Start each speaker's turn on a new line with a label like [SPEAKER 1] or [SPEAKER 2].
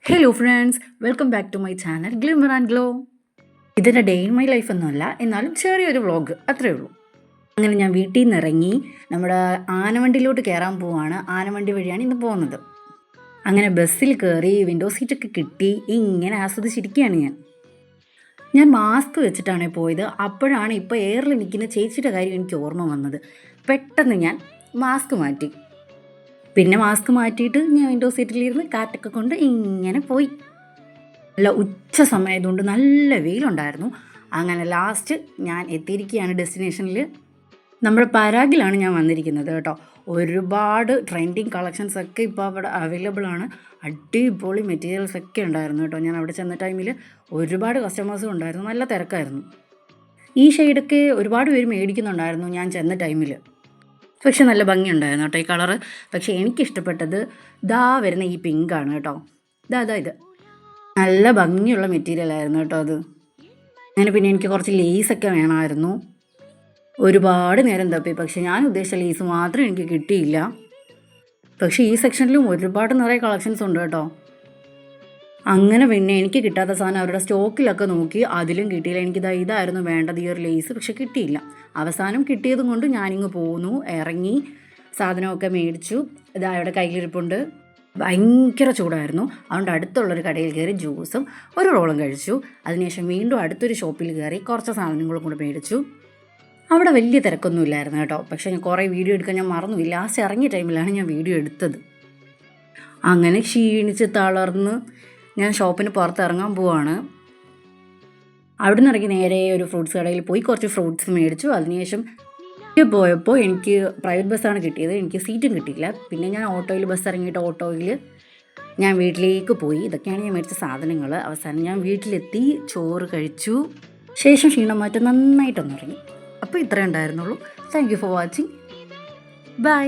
[SPEAKER 1] Hello friends, welcome back to my channel glimmer and glow. ഇതിൻ്റെ day in my life ഒന്നുമല്ല, എന്നാലും ചെറിയൊരു vlog അത്രയേ ഉള്ളൂ. അങ്ങനെ ഞാൻ വീട്ടിൽ നിന്ന് ഇറങ്ങി നമ്മുടെ ആനവണ്ടിയിലോട്ട് കയറാൻ പോവാണ്. ആനവണ്ടി വഴിയാണ് ഇന്ന് പോകുന്നത്. അങ്ങനെ ബസ്സിൽ കയറി വിൻഡോ സീറ്റൊക്കെ കിട്ടി ഇങ്ങനെ ആസ്വദിച്ചിരിക്കുകയാണ് ഞാൻ മാസ്ക് വെച്ചിട്ടാണ് പോയത്. അപ്പോഴാണ് ഇപ്പോൾ എയറിൽ നിൽക്കുന്ന ചേച്ചിയുടെ കാര്യം എനിക്ക് ഓർമ്മ വന്നത്. പെട്ടെന്ന് ഞാൻ മാസ്ക് മാറ്റി. പിന്നെ മാസ്ക് മാറ്റിയിട്ട് ഞാൻ വിൻഡോ സീറ്റിലിരുന്ന് കാറ്റൊക്കെ കൊണ്ട് ഇങ്ങനെ പോയി. നല്ല ഉച്ച സമയത്തുകൊണ്ട് നല്ല വെയിലുണ്ടായിരുന്നു. അങ്ങനെ ലാസ്റ്റ് ഞാൻ എത്തിയിരിക്കുകയാണ് ഡെസ്റ്റിനേഷനിൽ. നമ്മുടെ പരാഗിലാണ് ഞാൻ വന്നിരിക്കുന്നത് കേട്ടോ. ഒരുപാട് ട്രെൻഡിങ് കളക്ഷൻസ് ഒക്കെ ഇപ്പോൾ അവിടെ അവൈലബിൾ ആണ്. അടിപൊളി മെറ്റീരിയൽസ് ഒക്കെ ഉണ്ടായിരുന്നു കേട്ടോ. ഞാൻ അവിടെ ചെന്ന ടൈമിൽ ഒരുപാട് കസ്റ്റമേഴ്സും ഉണ്ടായിരുന്നു. നല്ല തിരക്കായിരുന്നു. ഈ ഷെയ്ഡൊക്കെ ഒരുപാട് പേര് മേടിക്കുന്നുണ്ടായിരുന്നു ഞാൻ ചെന്ന ടൈമിൽ. പക്ഷെ നല്ല ഭംഗിയുണ്ടായിരുന്നു കേട്ടോ ഈ കളറ്. പക്ഷേ എനിക്കിഷ്ടപ്പെട്ടത് വരുന്ന ഈ പിങ്കാണ് കേട്ടോ. ഇത് നല്ല ഭംഗിയുള്ള മെറ്റീരിയലായിരുന്നു കേട്ടോ അത്. അങ്ങനെ പിന്നെ എനിക്ക് കുറച്ച് ലേസൊക്കെ വേണമായിരുന്നു. ഒരുപാട് നേരം തപ്പി, പക്ഷെ ഞാൻ ഉദ്ദേശിച്ച ലേസ് മാത്രം എനിക്ക് കിട്ടിയില്ല. പക്ഷേ ഈ സെക്ഷനിലും ഒരുപാട് നിറയെ കളക്ഷൻസ് ഉണ്ട് കേട്ടോ. അങ്ങനെ പിന്നെ എനിക്ക് കിട്ടാത്ത സാധനം അവരുടെ സ്റ്റോക്കിലൊക്കെ നോക്കി, അതിലും കിട്ടിയില്ല. ഇതായിരുന്നു വേണ്ടത്, ഈ ഒരു ലേസ്. പക്ഷെ കിട്ടിയില്ല. അവസാനം കിട്ടിയതും കൊണ്ട് ഞാനിങ്ങ് പോന്നു, ഇറങ്ങി സാധനമൊക്കെ മേടിച്ചു. അവിടെ കയ്യിലിരിപ്പുണ്ട്. ഭയങ്കര ചൂടായിരുന്നു. അതുകൊണ്ട് അടുത്തുള്ളൊരു കടയിൽ കയറി ജ്യൂസും ഒരു റോളും കഴിച്ചു. അതിനുശേഷം വീണ്ടും അടുത്തൊരു ഷോപ്പിൽ കയറി കുറച്ച് സാധനങ്ങളും കൂടെ മേടിച്ചു. അവിടെ വലിയ തിരക്കൊന്നും ഇല്ലായിരുന്നു കേട്ടോ. പക്ഷേ ഞാൻ കുറേ വീഡിയോ എടുക്കാൻ ഞാൻ മറന്നു. ലാസ്റ്റ് ഇറങ്ങിയ ടൈമിലാണ് ഞാൻ വീഡിയോ എടുത്തത്. അങ്ങനെ ക്ഷീണിച്ച് തളർന്ന് ഞാൻ ഷോപ്പിന് പുറത്തിറങ്ങാൻ പോവാണ്. അവിടെ നിന്ന് ഇറങ്ങി നേരെ ഒരു ഫ്രൂട്ട്സ് കടയിൽ പോയി കുറച്ച് ഫ്രൂട്ട്സ് മേടിച്ചു. അതിനുശേഷം പോയപ്പോൾ എനിക്ക് പ്രൈവറ്റ് ബസ്സാണ് കിട്ടിയത്. എനിക്ക് സീറ്റും കിട്ടിയില്ല. പിന്നെ ഞാൻ ബസ് ഇറങ്ങിയിട്ട് ഓട്ടോയിൽ ഞാൻ വീട്ടിലേക്ക് പോയി. ഇതൊക്കെയാണ് ഞാൻ മേടിച്ച സാധനങ്ങൾ. അവസാനം ഞാൻ വീട്ടിലെത്തി, ചോറ് കഴിച്ചു. ശേഷം ക്ഷീണം മാറ്റം നന്നായിട്ടൊന്നുറങ്ങി. അപ്പോൾ ഇത്രയേ ഉണ്ടായിരുന്നുള്ളൂ. Thank you for watching. By.